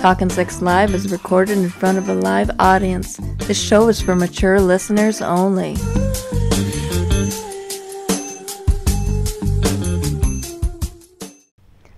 Talkin' Sex Live is recorded in front of a live audience. This show is for mature listeners only.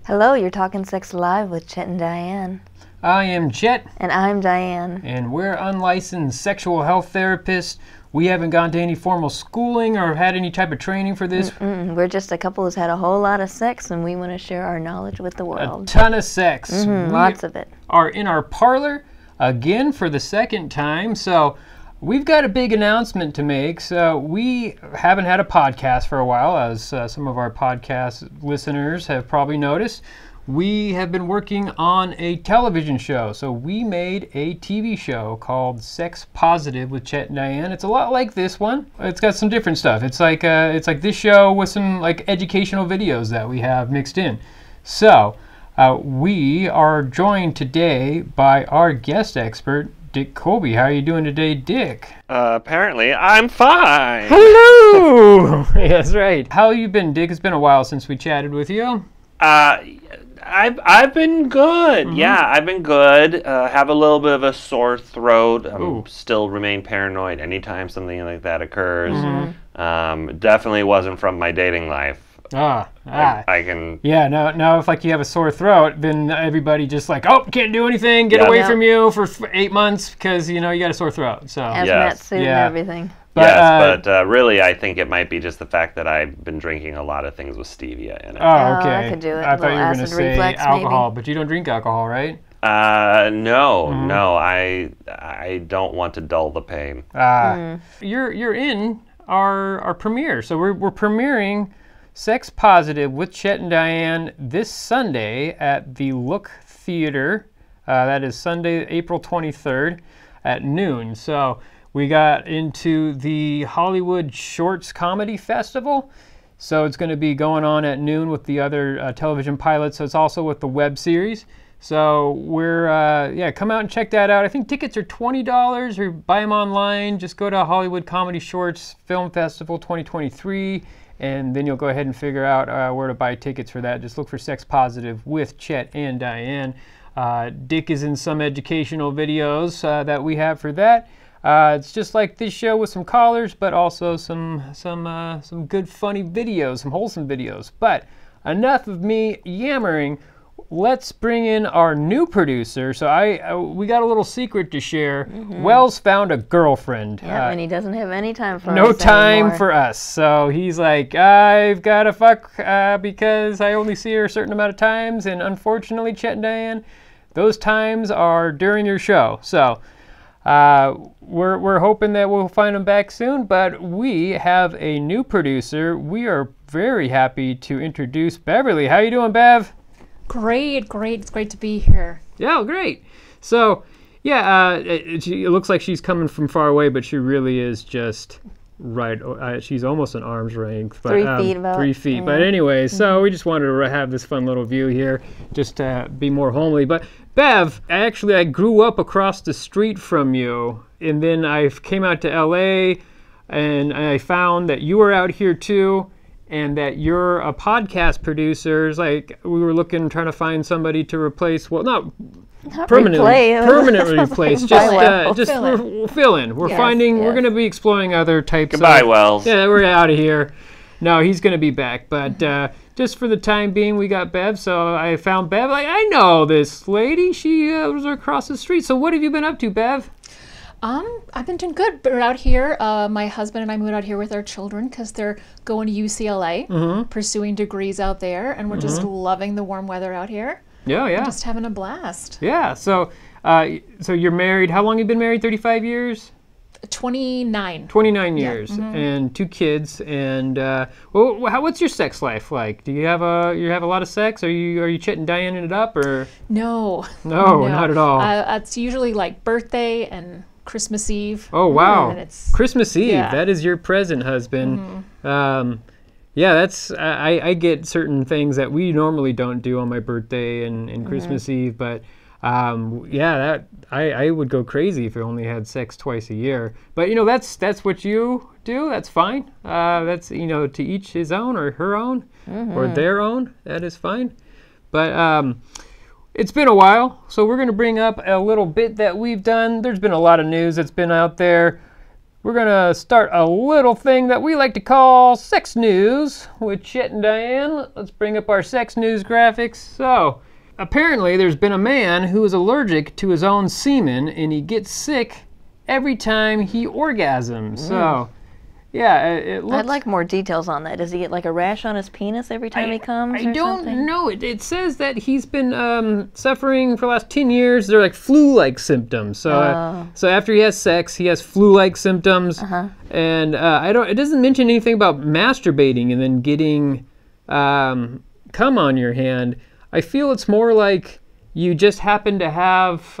Hello, you're Talkin' Sex Live with Chet and Diane. I am Chet. And I'm Diane. And we're unlicensed sexual health therapists. We haven't gone to any formal schooling or had any type of training for this. We're just a couple who's had a whole lot of sex, and we want to share our knowledge with the world. A ton of sex. Lots of it. Are in our parlor again for the second time. So we've got a big announcement to make. So we haven't had a podcast for a while, as some of our podcast listeners have probably noticed. We have been working on a television show. So we made a TV show called Sex Positive with Chet and Diane. It's a lot like this one. It's got some different stuff. It's like this show with some like educational videos that we have mixed in. So we are joined today by our guest expert, Dick Colby. How are you doing today, Dick? Apparently, I'm fine. Hello! That's right. How have you been, Dick? It's been a while since we chatted with you. I've been good. Yeah, I've been good. Have a little bit of a sore throat. Still remain paranoid anytime something like that occurs. Definitely wasn't from my dating life. I can. Yeah, now if like you have a sore throat, then everybody just like, oh, can't do anything, get away from you for 8 months because you got a sore throat. So hazmat suit and everything. But really, I think it might be just the fact that I've been drinking a lot of things with stevia in it. Oh, okay. That could do it. I thought you were going to say reflex, alcohol, maybe. But you don't drink alcohol, right? No. I don't want to dull the pain. You're in our premiere, so we're premiering Sex Positive with Chet and Diane this Sunday at the Look Theater. That is Sunday, April 23rd at noon. So we got into the Hollywood Shorts Comedy Festival. So it's going to be going on at noon with the other television pilots. So it's also with the web series. So we're, come out and check that out. I think tickets are $20 or buy them online. Just go to Hollywood Comedy Shorts Film Festival 2023. And then you'll go ahead and figure out where to buy tickets for that. Just look for Sex Positive with Chet and Diane. Dick is in some educational videos that we have for that. It's just like this show with some callers, but also some good funny videos, some wholesome videos. But enough of me yammering. Let's bring in our new producer. So we got a little secret to share. Wells found a girlfriend. Yeah, and he doesn't have any time for us No time anymore. for us. So he's like, I've got to fuck because I only see her a certain amount of times. And unfortunately, Chet and Diane, those times are during your show. So we're hoping that we'll find him back soon. But we have a new producer. We are very happy to introduce Beverly. How you doing, Bev? Great. It's great to be here. Yeah, great. So, it looks like she's coming from far away, but she really is just right. She's almost an arm's length. But, 3 feet about. 3 feet. But anyway, so we just wanted to have this fun little view here, just to be more homely. But Bev, I grew up across the street from you, and then I came out to LA, and I found that you were out here too. And that you're a podcast producer. It's like we were trying to find somebody to replace. Well, not permanently replace. Just fill in. We're We're going to be exploring other types. Goodbye, Wells. Yeah, we're out of here. No, he's going to be back. But just for the time being, we got Bev. So I found Bev. Like, I know this lady. She was across the street. So what have you been up to, Bev? I've been doing good. We're out here. My husband and I moved out here with our children because they're going to UCLA, pursuing degrees out there, and we're just loving the warm weather out here. Yeah. And just having a blast. Yeah. So you're married. How long have you been married? 35 years? 29. 29 years and 2 kids. And what's your sex life like? Do you have a lot of sex? Are you Chet and Diane it up or? No, not at all. It's usually like birthday and Christmas Eve. Oh wow! And it's Christmas Eve. Yeah. That is your present, husband. That's I get certain things that we normally don't do on my birthday and Christmas Eve, but that I would go crazy if I only had sex twice a year. But that's what you do. That's fine. That's to each his own or her own or their own. That is fine. But It's been a while, so we're going to bring up a little bit that we've done. There's been a lot of news that's been out there. We're going to start a little thing that we like to call Sex News with Chet and Diane. Let's bring up our Sex News graphics. So, apparently there's been a man who is allergic to his own semen, and he gets sick every time he orgasms. So, yeah, it looks... I'd like more details on that. Does he get like a rash on his penis every time he comes? I don't know. It says that he's been suffering for the last 10 years. They're like flu-like symptoms. So, so after he has sex, he has flu-like symptoms. And it doesn't mention anything about masturbating and then getting cum on your hand. I feel it's more like you just happen to have,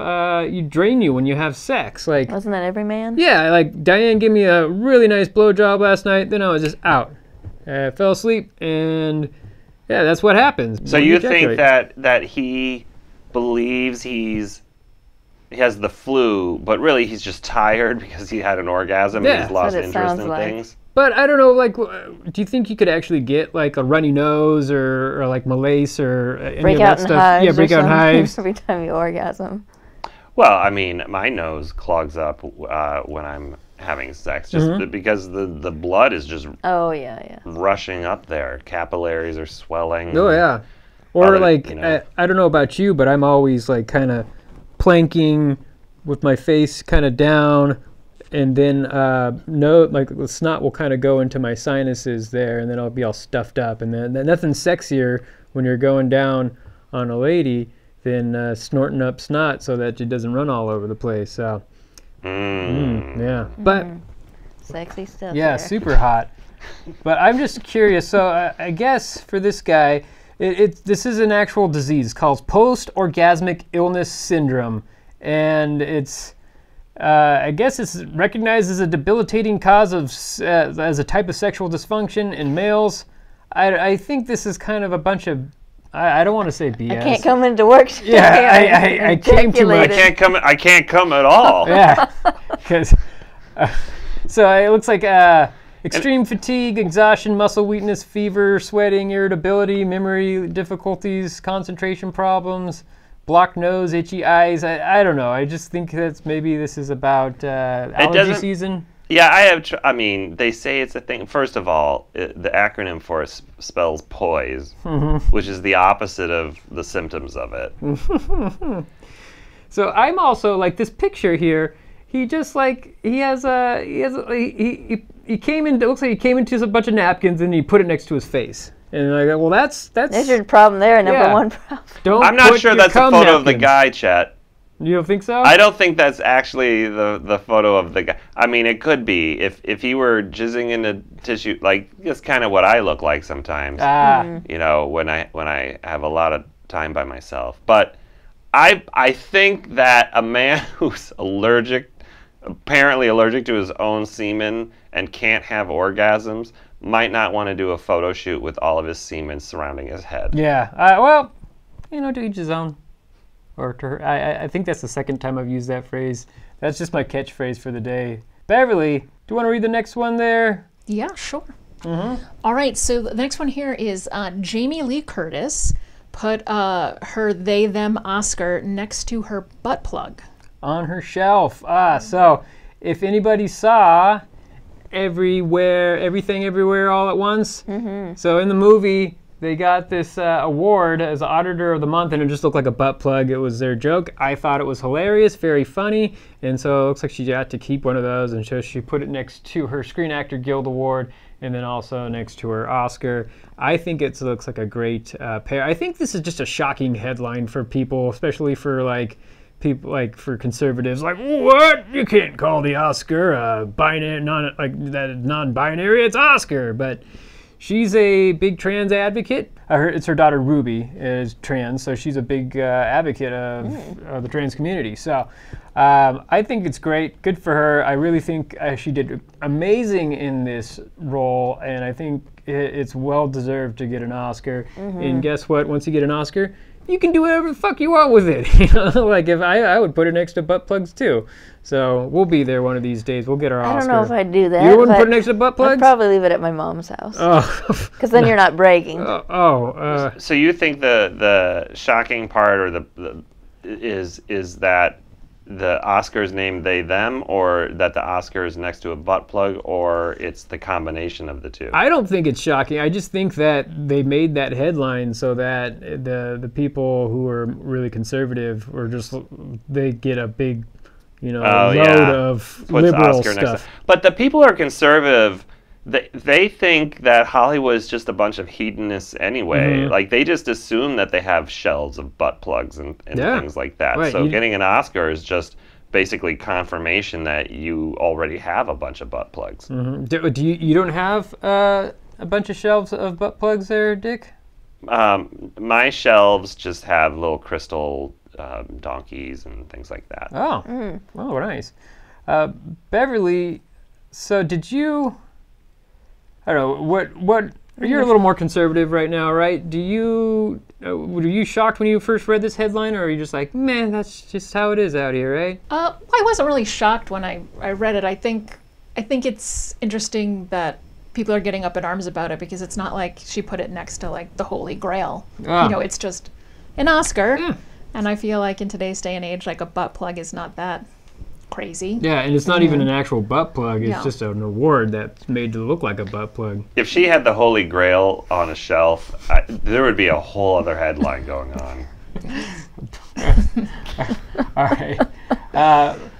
you drain you when you have sex. Like, wasn't that every man? Yeah, like Diane gave me a really nice blowjob last night, then I was just out. I fell asleep, and yeah, that's what happens. So you think that he believes he has the flu, but really he's just tired because he had an orgasm and he's lost interest in things? But I don't know, like, do you think you could actually get like a runny nose or like malaise or any of that stuff? Hives, yeah, break out in hives every time you orgasm. Well, I mean, my nose clogs up when I'm having sex, just because the blood is just rushing up there. Capillaries are swelling. Oh yeah, or like I don't know about you, but I'm always like kind of planking with my face kind of down. And then like the snot will kind of go into my sinuses there, and then I'll be all stuffed up. And then nothing's sexier when you're going down on a lady than snorting up snot so that it doesn't run all over the place. So, yeah. But sexy stuff. Yeah, there. Super hot. But I'm just curious. So I guess for this guy, this is an actual disease called post-orgasmic illness syndrome, and it's. I guess it's recognized as a debilitating cause of as a type of sexual dysfunction in males. I think this is kind of a bunch of I don't want to say BS. I can't come into work today. Yeah, I came too much. I can't come at all. Yeah, because so it looks like extreme fatigue, exhaustion, muscle weakness, fever, sweating, irritability, memory difficulties, concentration problems. Blocked nose, itchy eyes. I don't know. I just think maybe this is about allergy season. Yeah, I mean, they say it's a thing. First of all, the acronym for it spells poise, which is the opposite of the symptoms of it. So I'm also like this picture here. He just like he came in. It looks like he came into a bunch of napkins and he put it next to his face. And like, well, that's there's your problem there. Number one problem. I'm not sure that's a photo of the guy, Chet. You don't think so? I don't think that's actually the photo of the guy. I mean, it could be if he were jizzing in a tissue. Like that's kind of what I look like sometimes. You know, when I have a lot of time by myself. But I think that a man who's apparently allergic to his own semen and can't have orgasms might not want to do a photo shoot with all of his semen surrounding his head. Yeah, well, to each his own. Or to her. I think that's the second time I've used that phrase. That's just my catchphrase for the day. Beverly, do you want to read the next one there? Yeah, sure. All right, so the next one here is Jamie Lee Curtis put her they/them Oscar next to her butt plug. On her shelf. So if anybody saw Everything Everywhere All at Once. So in the movie, they got this award as Auditor of the Month, and it just looked like a butt plug. It was their joke. I thought it was hilarious, very funny, and so it looks like she got to keep one of those, and so she put it next to her Screen Actor Guild Award, and then also next to her Oscar. I think it looks like a great pair. I think this is just a shocking headline for people, especially for people like for conservatives, like, what? You can't call the Oscar binary, non-binary. It's Oscar. But she's a big trans advocate. It's her daughter Ruby is trans, so she's a big advocate of the trans community. So I think it's great. Good for her. I really think she did amazing in this role, and I think it's well deserved to get an Oscar. And guess what? Once you get an Oscar, you can do whatever the fuck you want with it. You know, like if I would put it next to butt plugs too. So we'll be there one of these days. We'll get our Oscar. I don't know if I'd do that. You wouldn't put it next to butt plugs? I'd probably leave it at my mom's house. Oh. Because then you're not bragging. So you think the shocking part or is that the Oscars named they them, or that the Oscar is next to a butt plug, or it's the combination of the two? I don't think it's shocking. I just think that they made that headline so that the people who are really conservative or just they get a big, load of Puts liberal Oscar stuff. But the people who are conservative, they think that Hollywood's just a bunch of hedonists anyway. Mm-hmm. Like they just assume that they have shelves of butt plugs and things like that. Right. So getting an Oscar is just basically confirmation that you already have a bunch of butt plugs. Mm-hmm. Do you don't have a bunch of shelves of butt plugs there, Dick? My shelves just have little crystal donkeys and things like that. Oh, well, nice. Beverly, so did you? I don't know, what you're a little more conservative right now, right? Were you shocked when you first read this headline, or are you just like, man, that's just how it is out here, right? I wasn't really shocked when I read it. I think it's interesting that people are getting up in arms about it, because it's not like she put it next to like the Holy Grail. It's just an Oscar. Yeah. And I feel like in today's day and age, like a butt plug is not that crazy. Yeah, and it's not even an actual butt plug. It's just an award that's made to look like a butt plug. If she had the Holy Grail on a shelf, there would be a whole other headline going on. All right.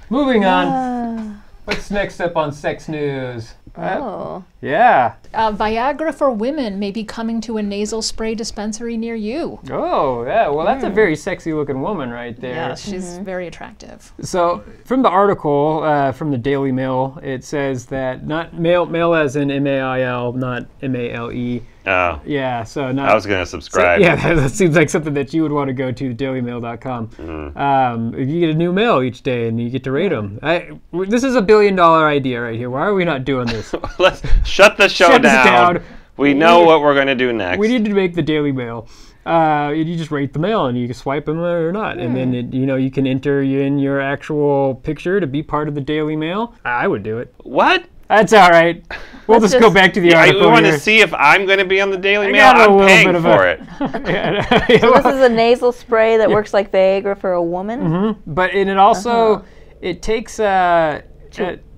Moving on. What's next up on Sex News? Yeah. Viagra for women may be coming to a nasal spray dispensary near you. Oh, yeah. Well, that's a very sexy looking woman right there. Yeah, she's very attractive. So, from the article from the Daily Mail, it says that not male as in M-A-I-L, not M-A-L-E. Oh. Yeah, so not... I was going to subscribe. So, yeah, that seems like something that you would want to go to, dailymail.com. You get a new mail each day, and you get to rate them. This is $1 billion idea right here. Why are we not doing this? Let's shut the show down. We know what we're going to do next. We need to make the Daily Mail. You just rate the mail, and you can swipe them or not. And then, you can enter in your actual picture to be part of the Daily Mail. I would do it. What? That's all right. We'll just go back to the article. I want to see if I'm going to be on the Daily Mail. I'm paying for it. So this is a nasal spray that works like Viagra for a woman? Mm-hmm. But it also, it takes 2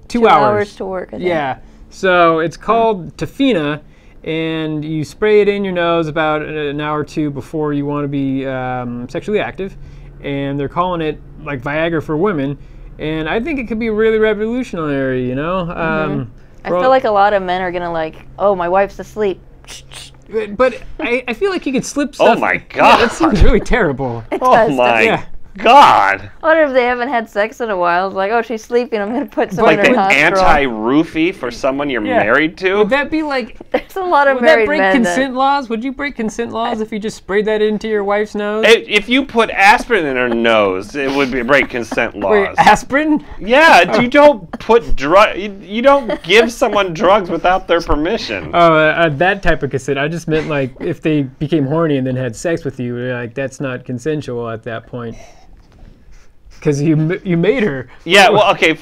2 hours to work, I think. Yeah. So it's called Tafina, and you spray it in your nose about an hour or two before you want to be sexually active. And they're calling it like Viagra for women. And I think it could be really revolutionary, I feel like a lot of men are going to like, oh, my wife's asleep. But I feel like you could slip stuff. Oh, my God. That seems really terrible. Oh, my God. I wonder if they haven't had sex in a while. It's like, oh, she's sleeping. I'm going to put some in her nostril. Like nostril. anti-roofie for someone you're married to? Would that be like... There's a lot of would married that break men consent laws? Would you break consent laws if you just sprayed that into your wife's nose? If you put aspirin in her nose, it would be break consent laws. Wait, aspirin? Yeah, you don't put you don't give someone drugs without their permission. Oh, that type of consent. I just meant like if they became horny and then had sex with you, like that's not consensual at that point. Because you made her. Yeah, well, okay.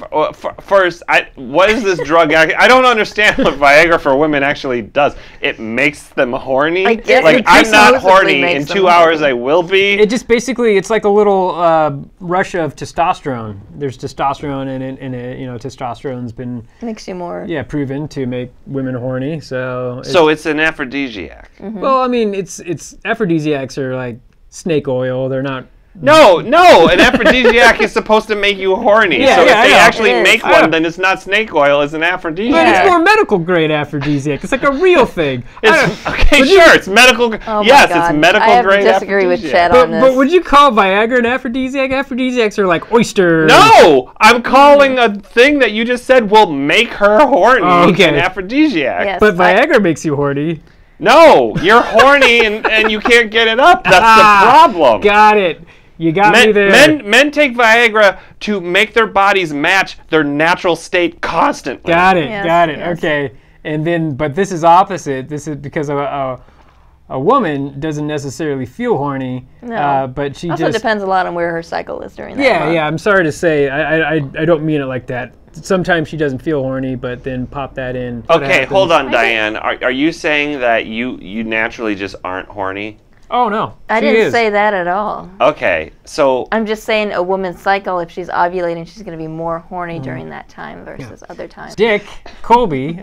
First, what is this drug? I don't understand what Viagra for women actually does. It makes them horny. I guess like it I'm not supposedly horny. makes In them 2 hours, I will be. It just basically, it's like a little rush of testosterone. There's testosterone in it, and testosterone's been makes you more. Yeah, proven to make women horny. So it's an aphrodisiac. Mm-hmm. Well, I mean, it's aphrodisiacs are like snake oil. They're not. No, an aphrodisiac is supposed to make you horny. Yeah, so if they I know. actually make one, then it's not snake oil, it's an aphrodisiac. But it's more medical grade aphrodisiac. It's like a real thing. It's medical. Oh yes, my God. it's medical I have grade to disagree with aphrodisiac. Chet on this. But would you call Viagra an aphrodisiac? Aphrodisiacs are like oyster. No, I'm calling a thing that you just said will make her horny an aphrodisiac. Yes, but Viagra makes you horny. No, you're horny and you can't get it up. That's the problem. Got it. You got me there. Men take Viagra to make their bodies match their natural state constantly. Got it. Yes, got it. yes. Okay. And then, but this is opposite. This is because of a woman doesn't necessarily feel horny, No. but she Also just depends a lot on where her cycle is during that yeah, month. yeah. I'm sorry to say, I don't mean it like that. Sometimes she doesn't feel horny, but then pop that in. Okay, hold on, Diane. Are you saying that you naturally just aren't horny? Oh no, I she didn't is. say that at all. Okay, so I'm just saying a woman's cycle, if she's ovulating, she's going to be more horny during that time versus other times. Dick Colby,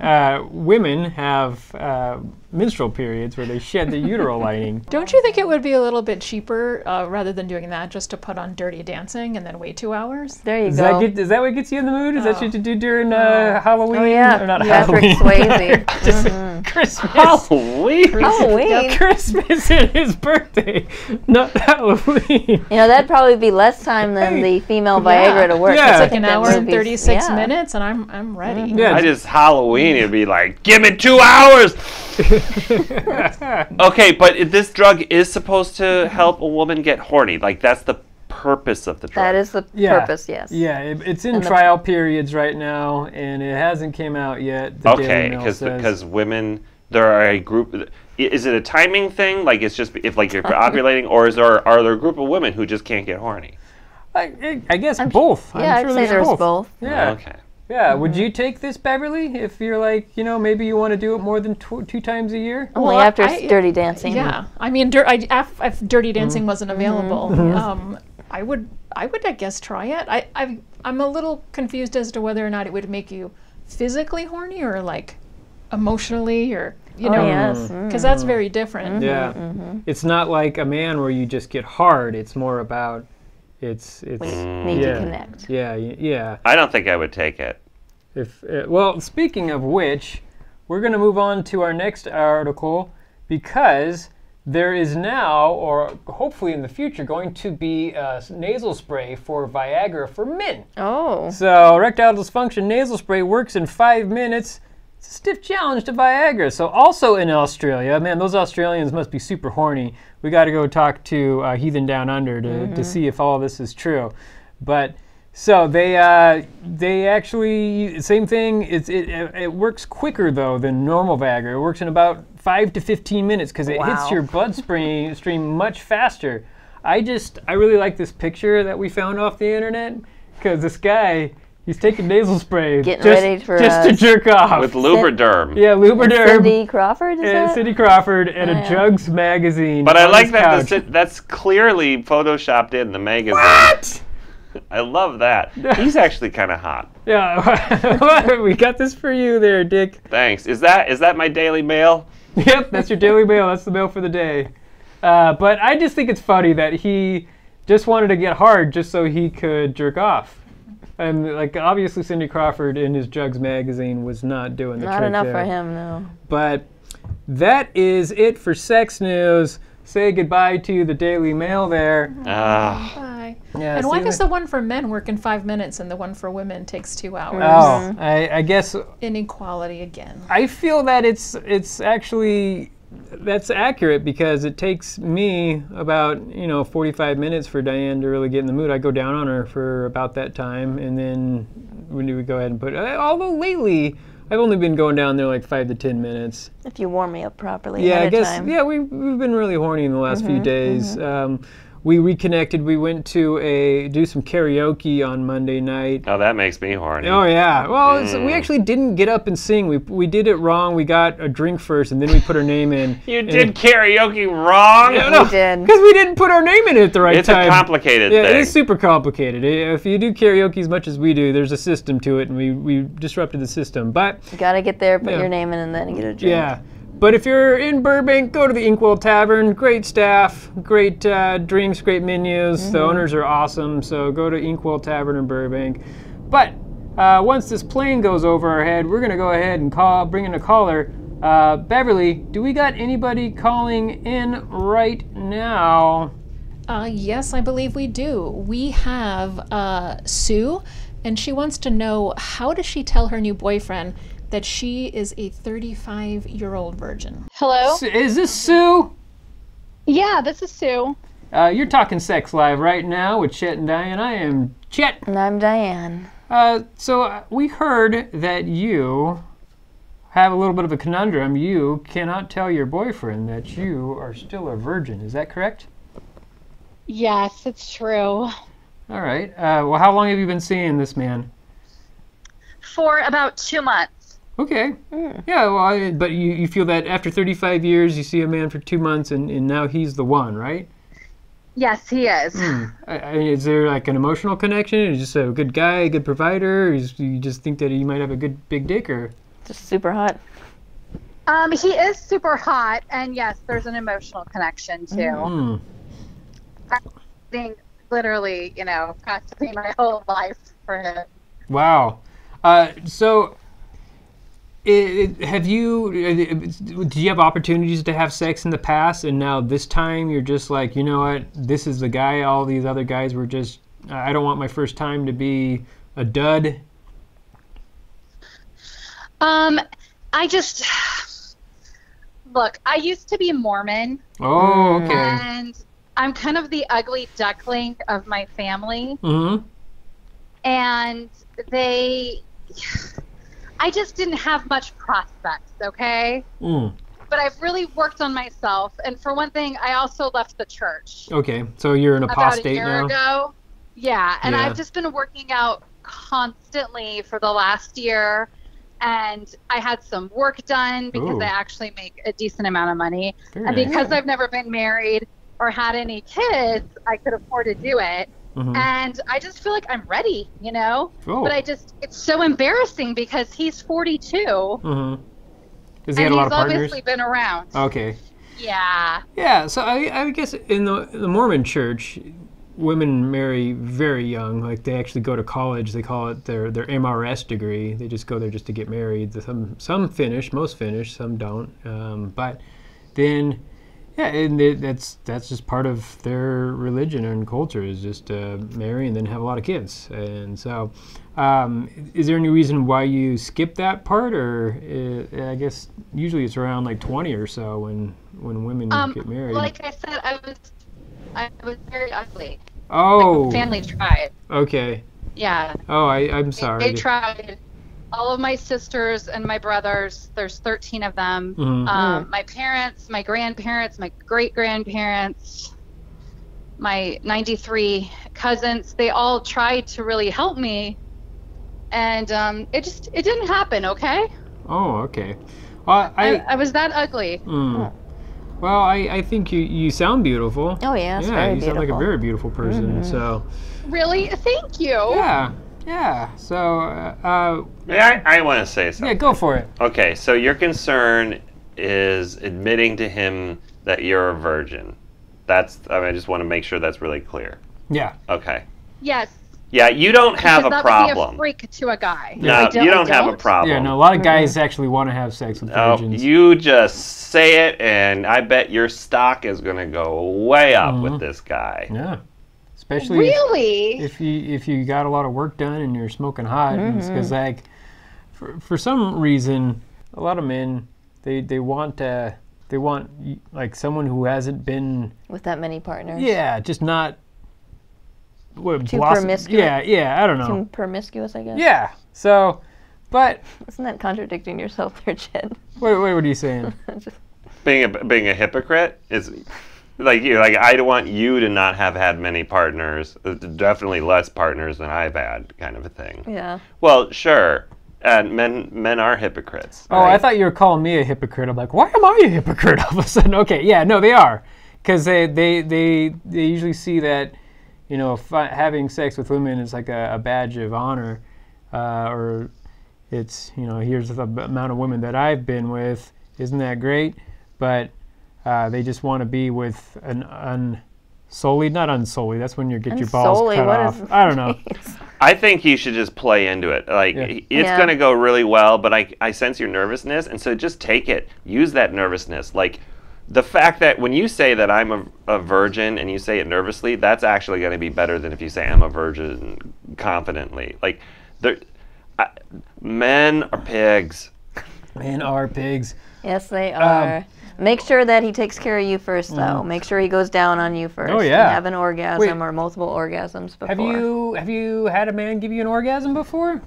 women have menstrual periods where they shed the uteral lining. Don't you think it would be a little bit cheaper rather than doing that just to put on Dirty Dancing and then wait 2 hours? There you Is go. that what gets you in the mood? Is that what you do during Halloween? Oh, yeah. Or not Patrick Halloween. Swayze. Just Christmas. Halloween. Halloween. Christmas is his birthday, not Halloween. You know, that'd probably be less time than the female Viagra to work. Yeah. I Like think an that hour and movie's- 36 yeah. minutes, and I'm ready. Yeah, I just Halloween, it'd be like, give me 2 hours. Okay, but this drug is supposed to help a woman get horny. Like, that's the purpose of the drug. That is the purpose, yes. Yeah, it's in And the- trial periods right now, and it hasn't came out yet. The Okay, Daily Mail says. because women, there are a group. Is it a timing thing? Like, it's just if like you're ovulating, or are there a group of women who just can't get horny? I guess both. Yeah, I'm I'd sure say there's both. Yeah. Okay. Yeah. Would you take this, Beverly, if you're like, maybe you want to do it more than 2 times a year? Only Well, after I- Dirty Dancing. Yeah, I mean, if Dirty Dancing wasn't available, I would, I guess, try it. I'm a little confused as to whether or not it would make you physically horny or like emotionally or Oh, yes. because that's very different. Yeah. It's not like a man where you just get hard. It's more about it's Need yeah. to connect. Yeah, yeah. I don't think I would take it. Well, speaking of which, we're going to move on to our next article because there is now, or hopefully in the future, going to be a nasal spray for Viagra for men. Oh. So erectile dysfunction nasal spray works in 5 minutes. It's a stiff challenge to Viagra. So also in Australia, man, those Australians must be super horny. We got to go talk to Heathen Down Under to see if all this is true. But so they actually, same thing. It works quicker though than normal Viagra. It works in about 5 to 15 minutes because it hits your bloodstream much faster. I really like this picture that we found off the internet because this guy, he's taking nasal spray Getting ready for just to jerk off. With Lubriderm. Yeah, Lubriderm. Cindy Crawford, is And that? Cindy Crawford and Oh, a yeah. Jugs magazine. But I on like his that couch. that's clearly photoshopped in the magazine. What? I love that. He's actually kind of hot. Yeah, we got this for you there, Dick. Thanks. Is that my Daily Mail? Yep, that's your Daily Mail. That's the mail for the day. But I just think it's funny that he just wanted to get hard just so he could jerk off. And like obviously Cindy Crawford in his Jugs magazine was not doing the trick Not enough there. for him, no. But that is it for sex news. Say goodbye to the Daily Mail there. Bye. Yeah, And why see does the one for men work in 5 minutes and the one for women takes 2 hours? Oh, I guess Inequality again. I feel that it's actually that's accurate because it takes me about 45 minutes for Diane to really get in the mood. I go down on her for about that time, and then when do we go ahead and put? Although lately I've only been going down there like 5 to 10 minutes. If you warm me up properly Yeah, I ahead of guess. time. Yeah, we've been really horny in the last few days. We reconnected. We went to do some karaoke on Monday night. Oh, that makes me horny. Oh yeah. Well, we actually didn't get up and sing. We did it wrong. We got a drink first, and then we put our name in. You did karaoke wrong? We did. Because we didn't put our name in at the right It's time. a complicated Yeah, thing. it is super complicated. If you do karaoke as much as we do, there's a system to it, and we disrupted the system. But You gotta get there, put Yeah. your name in, and then get a drink. yeah. But if you're in Burbank, go to the Inkwell Tavern. Great staff, great drinks, great menus. The owners are awesome, so go to Inkwell Tavern in Burbank. But once this plane goes over our head, we're going to go ahead and bring in a caller. Beverly, do we got anybody calling in right now? Yes, I believe we do. We have Sue, and she wants to know, how does she tell her new boyfriend that she is a 35-year-old virgin? Hello? Is this Sue? Yeah, this is Sue. You're talking Sex Live right now with Chet and Diane. I am Chet. And I'm Diane. So we heard that you have a little bit of a conundrum. You cannot tell your boyfriend that you are still a virgin. Is that correct? Yes, it's true. All right. Well, how long have you been seeing this man? For about 2 months. Okay. Yeah, well, but you feel that after 35 years, you see a man for 2 months, and now he's the one, right? Yes, he is. Is there like an emotional connection? Is he just a good guy, a good provider? Or you just think that he might have a good big dick, or Just super hot. He is super hot, and yes, there's an emotional connection too. I think literally, practically my whole life for him. Wow. So, do you have opportunities to have sex in the past, and now this time you're just like, you know what, this is the guy, all these other guys were just, I don't want my first time to be a dud? Look, I used to be Mormon. Oh, okay. And I'm kind of the ugly duckling of my family. Mm-hmm. And I just didn't have much prospects, okay? But I've really worked on myself. And for one thing, I also left the church. Okay, so you're an apostate now? About a year ago. Yeah, and I've just been working out constantly for the last year. And I had some work done because I actually make a decent amount of money. And because I've never been married or had any kids, I could afford to do it. And I just feel like I'm ready, But it's so embarrassing because he's 42. Does he have a lot of partners? He's obviously been around. Okay. Yeah. Yeah, so I guess in the Mormon church, women marry very young. Like, they actually go to college. They call it their MRS degree. They just go there just to get married. Some finish, most finish, some don't. But then, yeah, and that's just part of their religion and culture, is just marry and then have a lot of kids. And so, is there any reason why you skip that part, or I guess usually it's around like 20 or so when women get married? Like I said, I was very ugly. Oh. My family tried. Okay. Yeah. Oh, I'm sorry. They tried. All of my sisters and my brothers, there's 13 of them. My parents, my grandparents, my great-grandparents, my 93 cousins, they all tried to really help me. And it didn't happen, okay? Oh, okay. I was that ugly. Well, I think you sound beautiful. Oh, yeah, it's very you sound like a very beautiful person. So. Really? Thank you. Yeah. So. I want to say something. Yeah, go for it. Okay, so your concern is admitting to him that you're a virgin. I just want to make sure that's really clear. Yeah. Okay. Yes. Yeah, you don't have a problem. That would be a freak to a guy. No, you don't have a problem. Yeah, no, a lot of guys actually want to have sex with virgins. You just say it, and I bet your stock is going to go way up with this guy. Yeah. Especially really? if you got a lot of work done and you're smoking hot. Because, like, for some reason, a lot of men, they want like someone who hasn't been with that many partners. Yeah, just not too promiscuous. Yeah, I don't know. Too promiscuous, I guess. Yeah. So, but isn't that contradicting yourself there, Chet? What are you saying? Being a hypocrite is like I don't want you to not have had many partners, definitely less partners than I've had, kind of a thing. Yeah. Well, sure. And men are hypocrites. Oh, right? I thought you were calling me a hypocrite. I'm like, why am I a hypocrite all of a sudden? Okay, yeah, no, they are, because they usually see that, having sex with women is like a badge of honor, or it's, here's the amount of women that I've been with. Isn't that great? But they just want to be with an unsullied, not unsullied. That's when you get your balls cut off. I don't know. I think you should just play into it. Like, it's going to go really well, but I sense your nervousness, and so just take it. Use that nervousness. Like, the fact that when you say that I'm a virgin and you say it nervously, that's actually going to be better than if you say I'm a virgin confidently. Like, men are pigs. Men are pigs. Yes, they are. Make sure that he takes care of you first, though. Make sure he goes down on you first. Oh, yeah. And have an orgasm or multiple orgasms before. Have you had a man give you an orgasm before?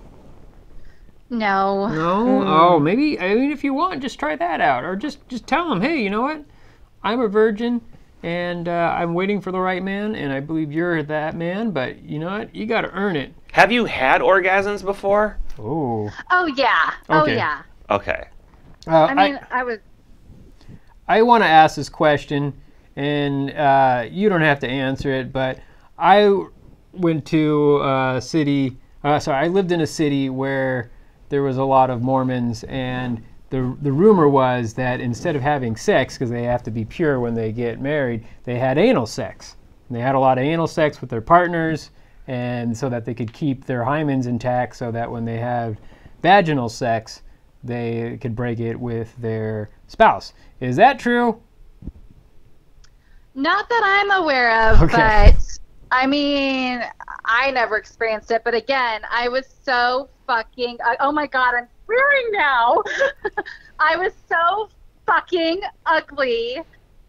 No. No? Oh, maybe, I mean, if you want, just try that out. Or just tell them, hey, you know what? I'm a virgin, and I'm waiting for the right man, and I believe you're that man, but you know what? You got to earn it. Have you had orgasms before? Oh. Oh, yeah. Okay. Oh, yeah. Okay. I want to ask this question, and you don't have to answer it, but I went to a city, I lived in a city where there was a lot of Mormons, and the rumor was that instead of having sex, because they have to be pure when they get married, they had anal sex. And they had a lot of anal sex with their partners, and so that they could keep their hymens intact so that when they have vaginal sex, they could break it with their spouse. Is that true? Not that I'm aware of, but I mean, I never experienced it. But again, I was so fucking, oh my God, I'm swearing now. I was so fucking ugly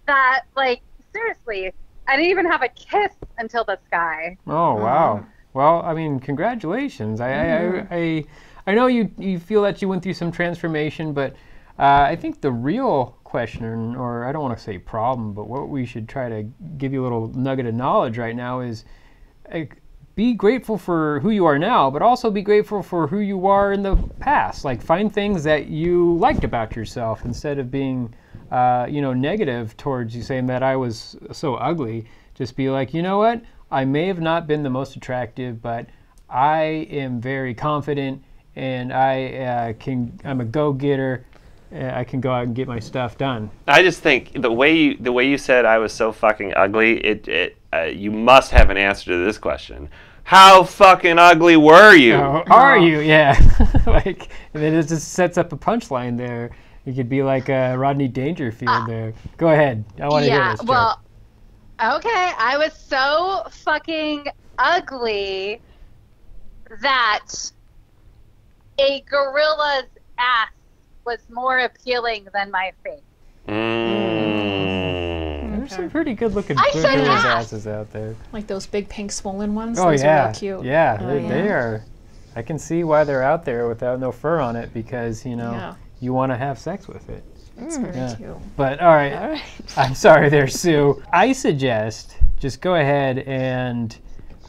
that, like, seriously, I didn't even have a kiss until this guy. Oh, wow. Well, I mean, congratulations. I know you feel that you went through some transformation, but I think the real question, or I don't want to say problem, but what we should try to give you a little nugget of knowledge right now is be grateful for who you are now, but also be grateful for who you are in the past. Like, find things that you liked about yourself instead of being, negative towards you, saying that I was so ugly. Just be like, you know what? I may have not been the most attractive, but I am very confident, and I'm a go-getter. I can go out and get my stuff done. I just think the way you said I was so fucking ugly, you must have an answer to this question. How fucking ugly were you? Are you? Yeah. Like, and then it just sets up a punchline there. You could be like Rodney Dangerfield there. Go ahead. I want to hear this. Well, okay. I was so fucking ugly that a gorilla's ass was more appealing than my face. There's some pretty good-looking gorilla's asses out there. Like those big pink swollen ones. Oh, those are real cute. Yeah, they are. I can see why they're out there without no fur on it, because you want to have sex with it. It's very cute. But all right. I'm sorry there, Sue. I suggest just go ahead and,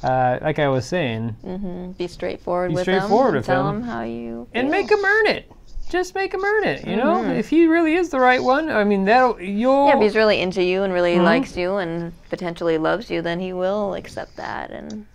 like I was saying, be straightforward with them. Tell them how you feel. And make them earn it. Just make him earn it, you know? If he really is the right one, I mean, you'll... Yeah, if he's really into you and really likes you and potentially loves you, then he will accept that, and...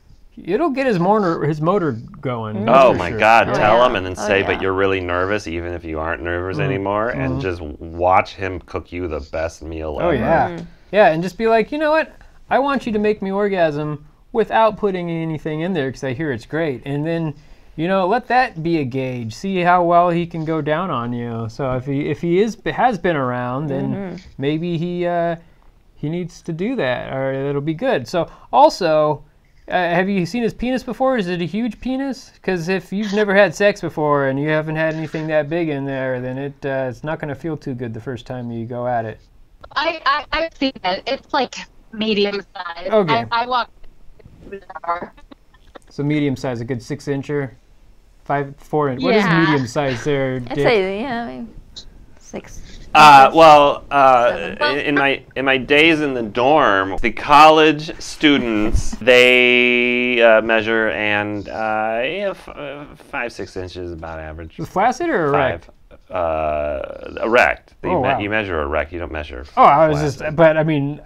It'll get his motor going. Oh my God, tell him and then say, but you're really nervous even if you aren't nervous anymore, and just watch him cook you the best meal ever. Oh yeah. Yeah, and just be like, you know what? I want you to make me orgasm without putting anything in there because I hear it's great. And then... let that be a gauge. See how well he can go down on you. So if he has been around, then maybe he needs to do that, or it'll be good. So also, have you seen his penis before? Is it a huge penis? Because if you've never had sex before and you haven't had anything that big in there, then it's not going to feel too good the first time you go at it. I've seen it. It's like medium size. Okay. I walk. So medium size, a good 6-incher. 4 inch. What is medium size there, Dick? I'd say 6. In my days in the dorm, the college students, they measure, and 5-6 inches is about average. Flaccid or erect? Erect. Wow. You measure erect. You don't measure. I was just. But I mean,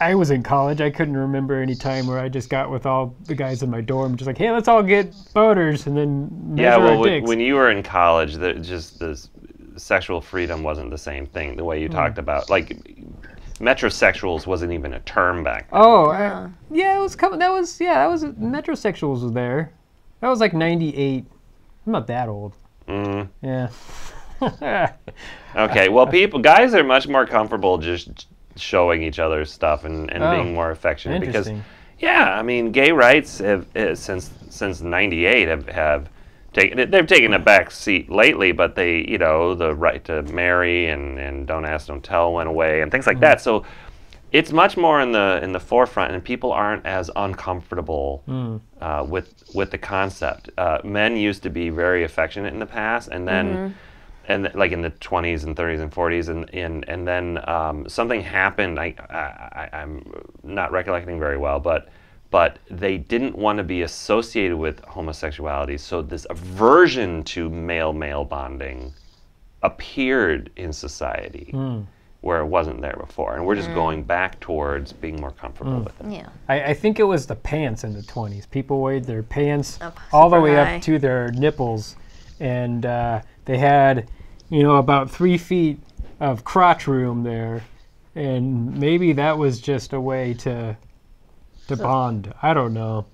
I was in college. I couldn't remember any time where I just got with all the guys in my dorm, just like, hey, let's all get boners and then measure our dicks. When you were in college, the sexual freedom wasn't the same thing. The way you talked about, like, metrosexuals wasn't even a term back then. It was coming. That was metrosexuals was there. That was like 98. I'm not that old. Yeah. Okay. Well, guys are much more comfortable just showing each other stuff and being more affectionate because I mean, gay rights have since 98 have taken a back seat lately, but the right to marry and don't ask don't tell went away and things like that. So it's much more in the forefront, and people aren't as uncomfortable with the concept. Men used to be very affectionate in the past, and then and like in the 20s and 30s and 40s, and then something happened. I'm not recollecting very well, but they didn't want to be associated with homosexuality, so this aversion to male-male bonding appeared in society. Where it wasn't there before, and we're just going back towards being more comfortable with it. Yeah. I think it was the pants in the 20s. People weighed their pants all the way high. up to their nipples, and they had, about 3 feet of crotch room there, and maybe that was just a way to bond. I don't know.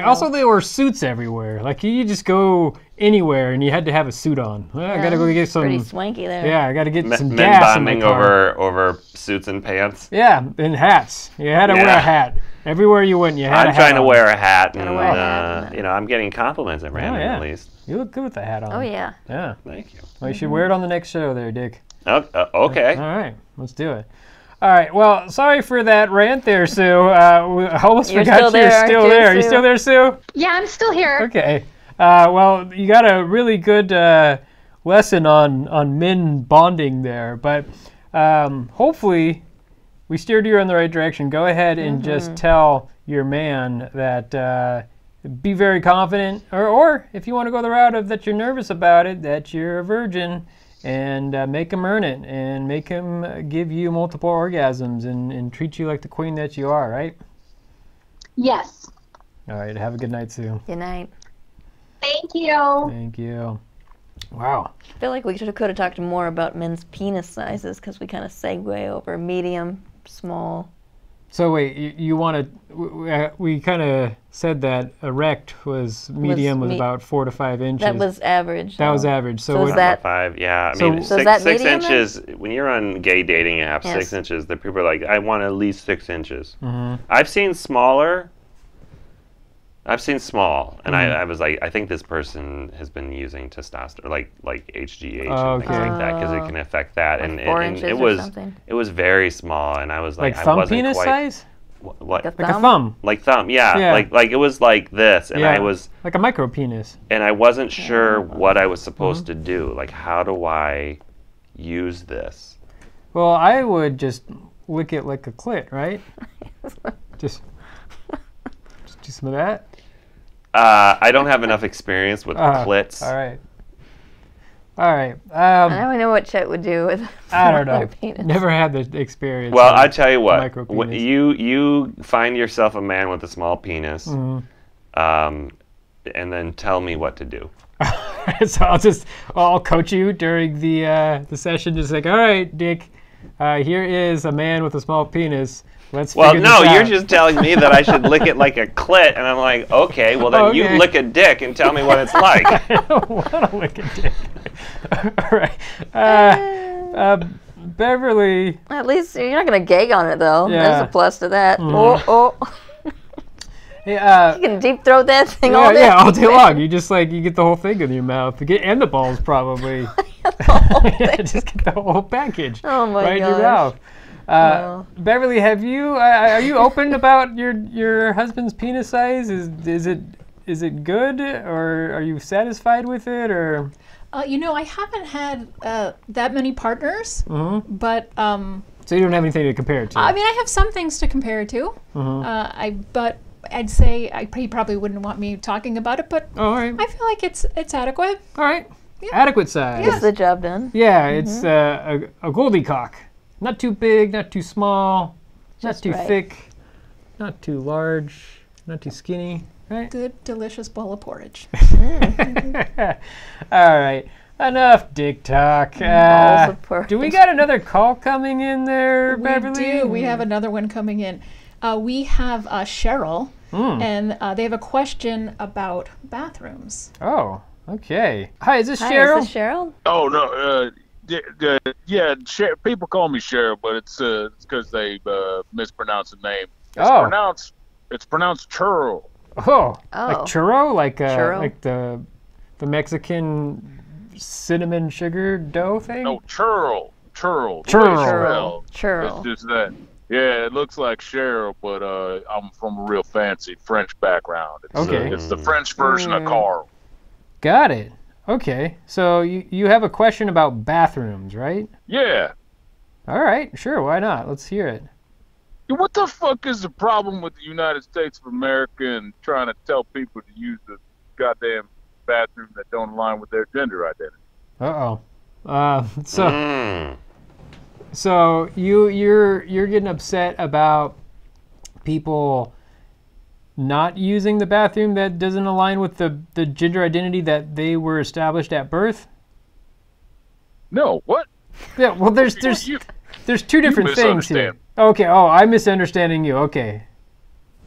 Also, there were suits everywhere. Like, you just go anywhere, and you had to have a suit on. Well, I gotta go get some. Pretty swanky there. Yeah, I gotta get some Men gas in my bonding car. over suits and pants. Yeah, and hats. You had to wear a hat everywhere you went. You had. I'm trying to wear a hat, and wear a hat. I'm getting compliments every now and then, at least. You look good with the hat on. Oh yeah. Yeah. Thank you. Well, you should wear it on the next show, there, Dick. Okay. All right, let's do it. All right. Well, sorry for that rant there, Sue. I almost You're forgot still there, you're aren't still you, there. Are you Sue? still there, Sue? Yeah, I'm still here. Okay. Well, you got a really good lesson on men bonding there, but hopefully we steered you in the right direction. Go ahead and just tell your man that be very confident, or if you want to go the route of that you're nervous about it, that you're a virgin, and make him earn it, and make him give you multiple orgasms and treat you like the queen that you are, right? Yes. All right. Have a good night, Sue. Good night. Thank you. Thank you. Wow. I feel like we could have talked more about men's penis sizes because we kind of segue over medium, small. So wait, you want to? We kind of said that erect was medium was about 4 to 5 inches. That was average. That was average. So is that 5? Yeah. I So- mean, So is that 6 medium inches. When you're on gay dating apps, Yes. 6 inches. The people are like, I want at least 6 inches. Mm-hmm. I've seen smaller. I've seen small, and I was like, I think this person has been using testosterone, like HGH and things like that, because it can affect that. Like and 4 and inches it or was something? it was very small, and I was like, I thumb wasn't penis quite, size? What? Like a Like a thumb. Like thumb, yeah. Yeah. Like it was like this, and Yeah. I was, Like a micro penis. and I wasn't sure what I was supposed to do. Like, how do I use this? Well, I would just lick it like a clit, right? just do some of that. I don't have enough experience with clits. All right. All right. Now I know what Chet would do with I don't smaller know. penis. Never had the experience. Well, of I tell you what, micro when penis. you find yourself a man with a small penis, Mm-hmm. and then tell me what to do. So I'll coach you during the session. Just like, all right, Dick, here is a man with a small penis. Let's Well, figure no, this you're out. just telling me that I should lick it like a clit, and I'm like, okay, well then you Okay. lick a dick and tell me what it's like. I don't want to lick a dick. All right. Beverly. At least you're not going to gag on it, though. Yeah. There's a plus to that. Oh. Hey, You can deep throat that thing all day. Yeah, all day long. You just you get the whole thing in your mouth. And the balls probably. Yeah, just get the whole package Oh my right in your gosh. mouth. Beverly, are you open about your husband's penis size? Is it good, or are you satisfied with it, or? I haven't had that many partners, but So you don't have anything to compare it to. I mean, I have some things to compare it to. But I'd say he probably wouldn't want me talking about it, but All right. I feel like it's adequate. All right. Adequate size. Gets the job done. Yeah, it's a Goldie cock. Not too big, not too small, not Just too right. thick, not too large, not too skinny. Right? Good, delicious bowl of porridge. All right. Enough dick talk. Balls of porridge. Do we got another call coming in there, Beverly? We do. We have another one coming in. We have Cheryl, and they have a question about bathrooms. Oh, okay. Hi, is this Hi, Cheryl? is this Cheryl? Oh no, yeah. People call me Cheryl, but it's because they mispronounce the name. It's pronounced churro. Oh, Oh. like churro, Churro? like the Mexican cinnamon sugar dough thing. No, churro. Churro. The way it's spelled. Churro. It's just that. Yeah, it looks like Cheryl, but I'm from a real fancy French background. It's the French version of Carl. Got it. Okay, so you have a question about bathrooms, right? Yeah. All right, sure, why not? Let's hear it. What the fuck is the problem with the United States of America and trying to tell people to use the goddamn bathroom that don't align with their gender identity? So you're getting upset about people not using the bathroom that doesn't align with the gender identity that they were established at birth? No, what? Yeah, well, there's two different things here. Okay, I'm misunderstanding you. Okay.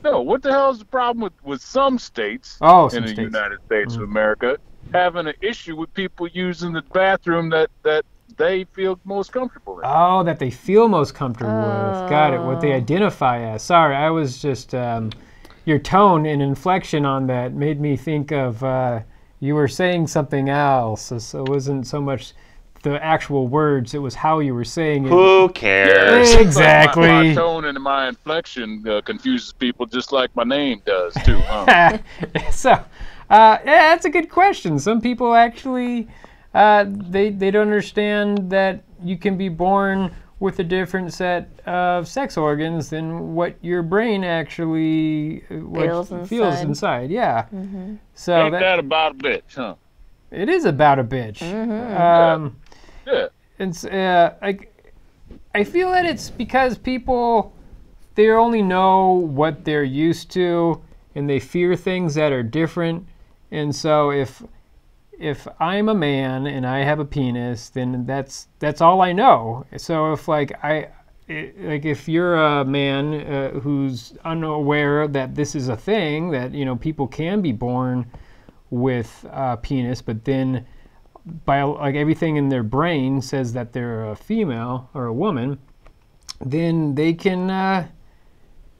No, what the hell is the problem with some states in the United States of America having an issue with people using the bathroom that they feel most comfortable in? Oh, that they feel most comfortable with. Got it. What they identify as. Sorry, I was just your tone and inflection on that made me think of you were saying something else. So it wasn't so much the actual words, it was how you were saying it. Who cares? Exactly. My tone and my inflection confuses people just like my name does too. Huh? Yeah, that's a good question. Some people actually they don't understand that you can be born with a different set of sex organs than what your brain actually feels inside. Yeah. Mm-hmm. So ain't that about a bitch, huh? It is about a bitch. Mm-hmm. Yeah. It's I feel that it's because people they only know what they're used to and they fear things that are different. And so if I'm a man and I have a penis, then that's all I know. So if if you're a man who's unaware that this is a thing that people can be born with a penis, but then everything in their brain says that they're a female or a woman, then they can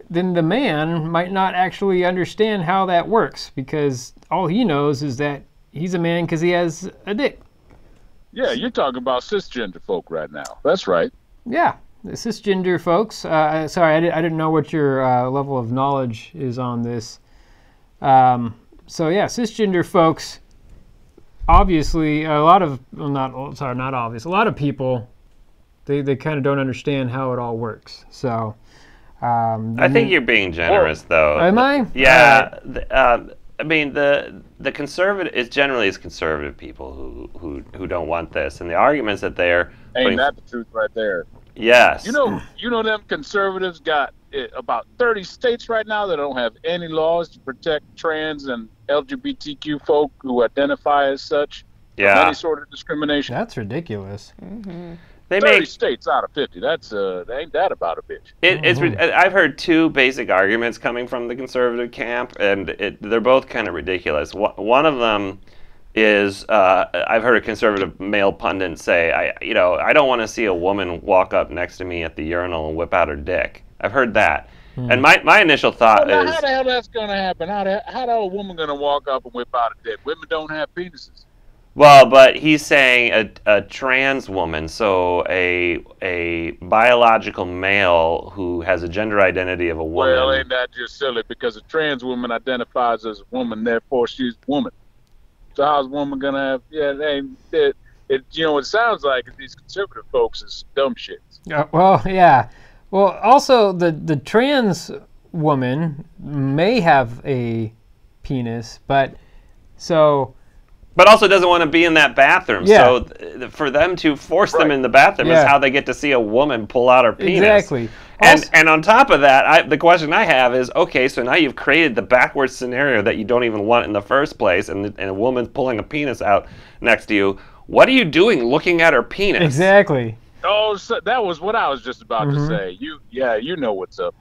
then the man might not actually understand how that works because all he knows is that he's a man because he has a dick. Yeah, you're talking about cisgender folk right now. That's right. Yeah, the cisgender folks. Sorry, I didn't know what your level of knowledge is on this. So yeah, cisgender folks. Obviously, a lot of a lot of people, they kind of don't understand how it all works. So, I think you're being generous, though. Am I? Yeah. I mean, the conservative is generally conservative people who don't want this, and the arguments that they're ain't that the truth right there? Yes. You know them conservatives got about 30 states right now that don't have any laws to protect trans and LGBTQ folk who identify as such. Yeah. Any sort of discrimination. That's ridiculous. Mm-hmm. 30 states out of 50. That's ain't that about a bitch? I've heard two basic arguments coming from the conservative camp, and they're both kind of ridiculous. One of them is I've heard a conservative male pundit say, I don't want to see a woman walk up next to me at the urinal and whip out her dick. I've heard that. And my initial thought is... How the hell that's going to happen? How a woman going to walk up and whip out a dick? Women don't have penises. Well, but he's saying a trans woman, so a biological male who has a gender identity of a woman. Well, ain't that just silly? Because a trans woman identifies as a woman, therefore she's a woman. So how's a woman going to have... Yeah, it sounds like these conservative folks is dumb shit. Well, yeah. Well, also, the trans woman may have a penis, but also doesn't want to be in that bathroom. Yeah. So for them to force them in the bathroom is how they get to see a woman pull out her penis. Exactly. And on top of that, the question I have is, okay, so now you've created the backwards scenario that you don't even want in the first place, and a woman's pulling a penis out next to you. What are you doing looking at her penis? Exactly. Oh, so that was what I was just about to say. You know what's up.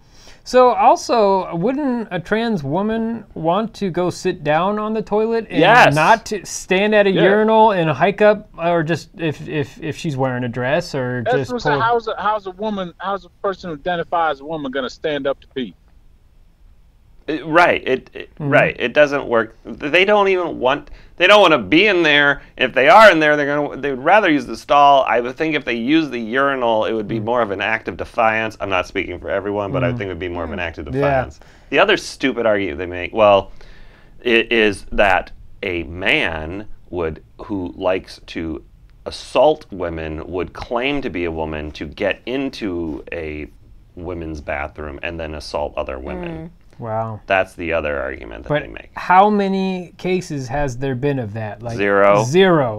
So also, wouldn't a trans woman want to go sit down on the toilet and not to stand at a urinal and hike up, or just if she's wearing a dress or That's just? How's a person who identifies as a woman going to stand up to pee? Right. Right. It doesn't work. They don't want to be in there. If they are in there, they would rather use the stall. I would think if they use the urinal, it would be more of an act of defiance. I'm not speaking for everyone, but I think it would be more of an act of defiance. Yeah. The other stupid argument they make, is that a man who likes to assault women would claim to be a woman to get into a women's bathroom and then assault other women. Wow. That's the other argument that they make. How many cases has there been of that? Like zero.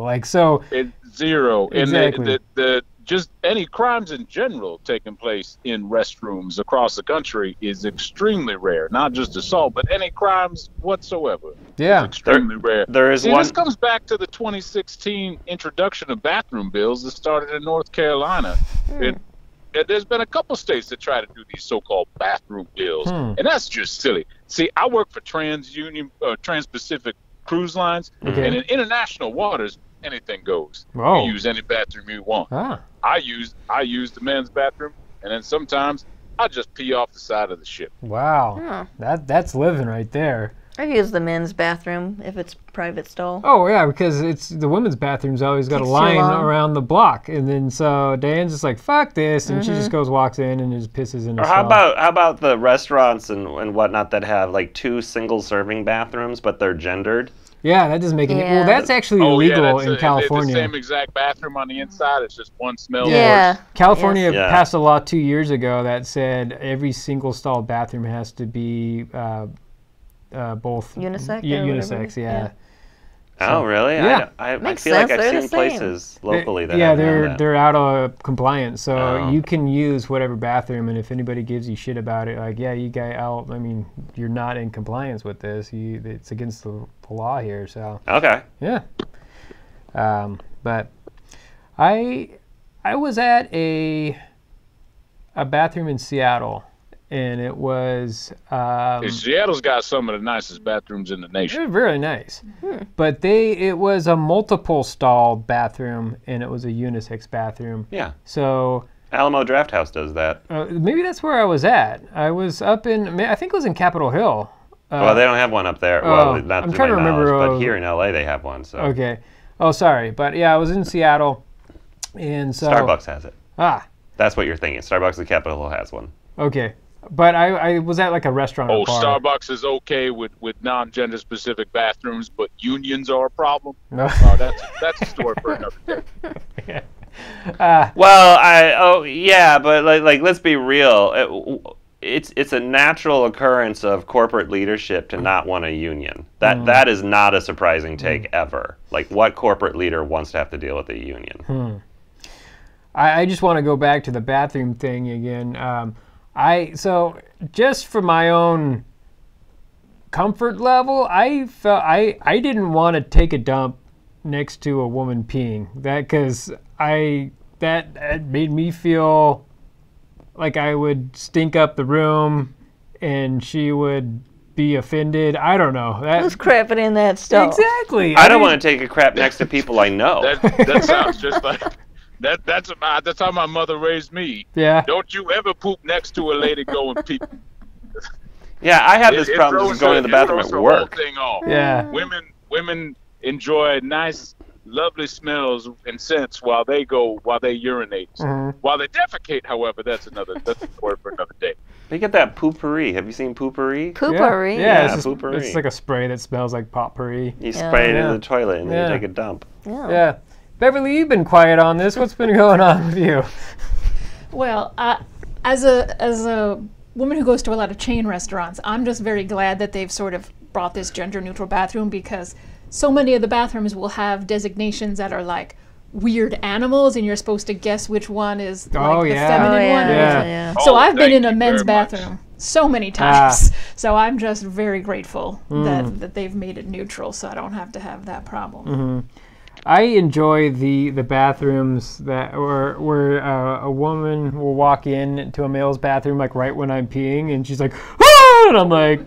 Like so. It's zero. Exactly. And just any crimes in general taking place in restrooms across the country is extremely rare. Not just assault, but any crimes whatsoever. Yeah. It's extremely rare. There is one. This comes back to the 2016 introduction of bathroom bills that started in North Carolina. There's been a couple states that try to do these so-called bathroom bills, and that's just silly. See, I work for Trans-Pacific cruise lines, and in international waters, anything goes. Whoa. You use any bathroom you want. Ah. I use the men's bathroom, and then sometimes I just pee off the side of the ship. Wow. That's living right there. I've used the men's bathroom if it's private stall. Oh yeah, because it's the women's bathroom's always got a line around the block, and then so Diane's just like, fuck this, and she just walks in and just pisses in. Or how about the restaurants and whatnot that have like 2 single serving bathrooms, but they're gendered? Yeah, that doesn't make any. Well, that's actually illegal in California. The same exact bathroom on the inside. It's just one smell. Yeah. California passed a law 2 years ago that said every single stall bathroom has to be both unisex. Unisex, yeah. Oh, really? Yeah. I feel like I've seen places locally that have that. They're out of compliance, so you can use whatever bathroom, and if anybody gives you shit about it, like, you guys, you're not in compliance with this. It's against the law here, so. Okay. Yeah. But I was at a bathroom in Seattle. And it was... Seattle's got some of the nicest bathrooms in the nation. They're very nice. But it was a multiple stall bathroom, and it was a unisex bathroom. Yeah. So... Alamo Draft House does that. Maybe that's where I was at. I was up in... I think it was in Capitol Hill. Well, they don't have one up there. Well, not I'm trying to remember. But here in LA, they have one. So. Okay. Oh, sorry. But yeah, I was in Seattle, and so... Starbucks has it. Ah. That's what you're thinking. Starbucks in Capitol Hill has one. Okay. But I was at like a restaurant. Oh, Starbucks is okay with non-gender specific bathrooms, but unions are a problem. No. That's a story for another day. But like let's be real. It's a natural occurrence of corporate leadership to not want a union. That is not a surprising take ever. Like, what corporate leader wants to have to deal with a union? I just want to go back to the bathroom thing again. So just for my own comfort level, I felt I didn't want to take a dump next to a woman peeing. Because that made me feel like I would stink up the room and she would be offended. I don't know. Who's crapping in that stuff? Exactly. I don't want to take a crap next to people I know. That sounds just like... That's how my mother raised me. Yeah. Don't you ever poop next to a lady going pee. Yeah, I have this problem just going to the bathroom at work. Thing off. Yeah. Women enjoy nice, lovely smells and scents while they urinate. While they defecate, however, that's a word for another day. They get that poopery. Have you seen poopery? Poopery. Yeah, poopery. It's like a spray that smells like potpourri. You spray it in the toilet and then you take a dump. Yeah. Beverly, you've been quiet on this. What's been going on with you? Well, as a woman who goes to a lot of chain restaurants, I'm just very glad that they've sort of brought this gender-neutral bathroom, because so many of the bathrooms will have designations that are like weird animals, and you're supposed to guess which one is like the feminine one. Yeah. So I've been in a men's bathroom so many times. So I'm just very grateful that they've made it neutral, so I don't have to have that problem. I enjoy the bathrooms where a woman will walk into a male's bathroom like right when I'm peeing, and she's like, "Ah!" and I'm like,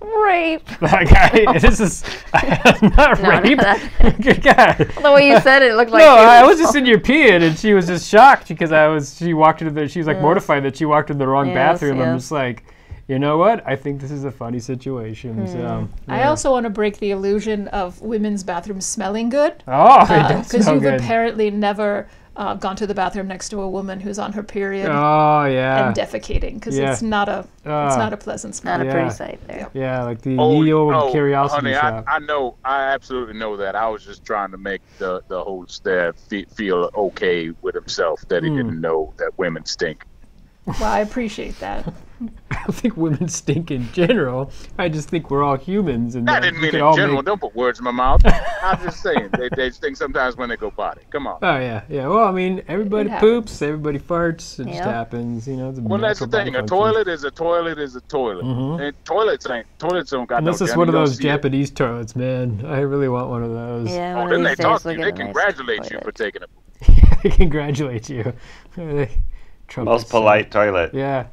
rape. This is not rape. God. The way you said it looked like. No, I was just in here peeing, and she was just shocked because she walked into she was like mortified that she walked into the wrong bathroom. I'm just like, you know what? I think this is a funny situation. So yeah. I also want to break the illusion of women's bathrooms smelling good. Oh, because you've apparently never gone to the bathroom next to a woman who's on her period. Oh yeah. And defecating, because it's not a pleasant smell. Not a pretty sight there. Yeah, like the ye old curiosity honey, shop. I absolutely know that. I was just trying to make the host there feel okay with himself, that he didn't know that women stink. Well, I appreciate that. I don't think women stink in general. I just think we're all humans. And I didn't mean in general. Don't put words in my mouth. I'm just saying. They stink sometimes when they go potty. Come on. Oh, yeah. Yeah. Well, I mean, everybody poops. Everybody farts. It just happens. You know, well, that's the thing. A toilet is a toilet is a toilet. And toilets don't got Unless it's one of those Japanese toilets, man. I really want one of those. Yeah, then they talk to you. They congratulate you for taking a poop. They congratulate you. Most polite toilet. Yeah.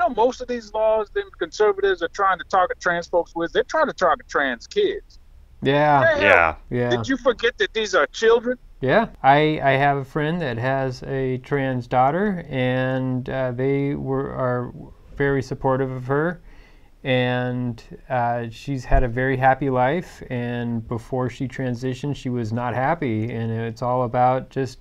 You know, most of these laws them conservatives are trying to target trans folks with, they're trying to target trans kids. Yeah. Did you forget that these are children? Yeah. I have a friend that has a trans daughter, and they are very supportive of her. And she's had a very happy life. And before she transitioned, she was not happy. And it's all about just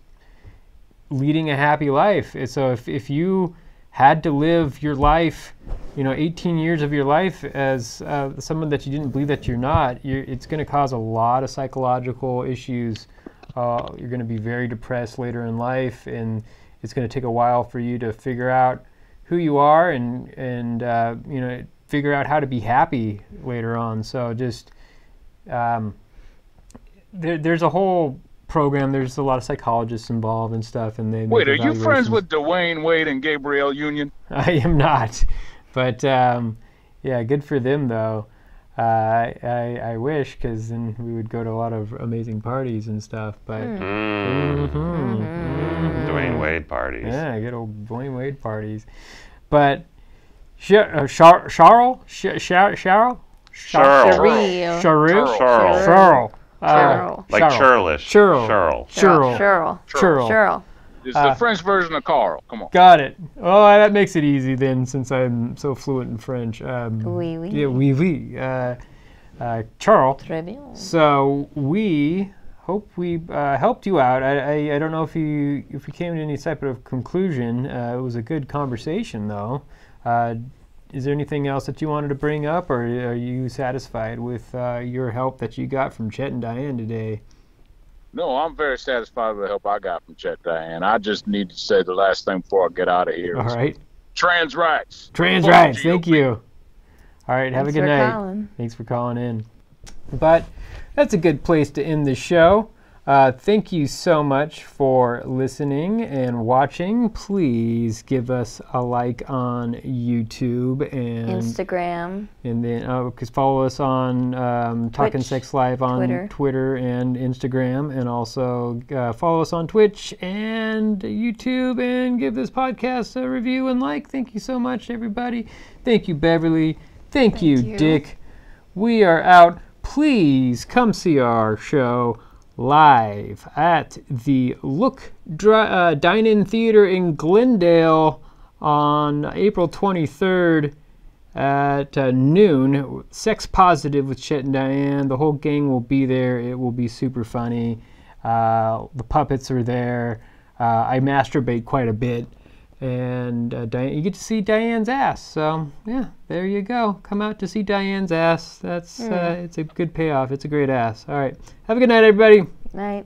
leading a happy life. So if you had to live your life, 18 years of your life as someone that you didn't believe that you're not, it's going to cause a lot of psychological issues. You're going to be very depressed later in life, and it's going to take a while for you to figure out who you are and figure out how to be happy later on. So just there's a whole program. There's a lot of psychologists involved and stuff, and they wait. Are you friends with Dwayne Wade and Gabrielle Union? I am not, but yeah, good for them though. I wish, because then we would go to a lot of amazing parties and stuff. But Dwayne Wade parties. Yeah, good old Dwayne Wade parties. But Cheryl. Like churlish. Churl. It's the French version of Carl. Come on. Got it. Oh, that makes it easy then, since I'm so fluent in French. Oui, oui. Yeah, oui, oui. Charles. Très bien. So we hope we helped you out. I don't know if we came to any type of conclusion. It was a good conversation, though. Is there anything else that you wanted to bring up, or are you satisfied with your help that you got from Chet and Diane today? No, I'm very satisfied with the help I got from Chet and Diane. I just need to say the last thing before I get out of here. All right. Trans rights. Trans rights. Thank you. All right. Have a good night. Thanks for calling in. But that's a good place to end the show. Thank you so much for listening and watching. Please give us a like on YouTube and Instagram. And then, because follow us on Talkin Sex Live on Twitter and Instagram. And also follow us on Twitch and YouTube, and give this podcast a review and like. Thank you so much, everybody. Thank you, Beverly. Thank you, Dick. We are out. Please come see our show live at the Look Dine-In Theater in Glendale on April 23rd at noon. Sex Positive with Chet and Diane. The whole gang will be there. It will be super funny. The puppets are there. I masturbate quite a bit. And Diane, you get to see Diane's ass. So, yeah, there you go. Come out to see Diane's ass. That's it's a good payoff. It's a great ass. All right. Have a good night, everybody. Night.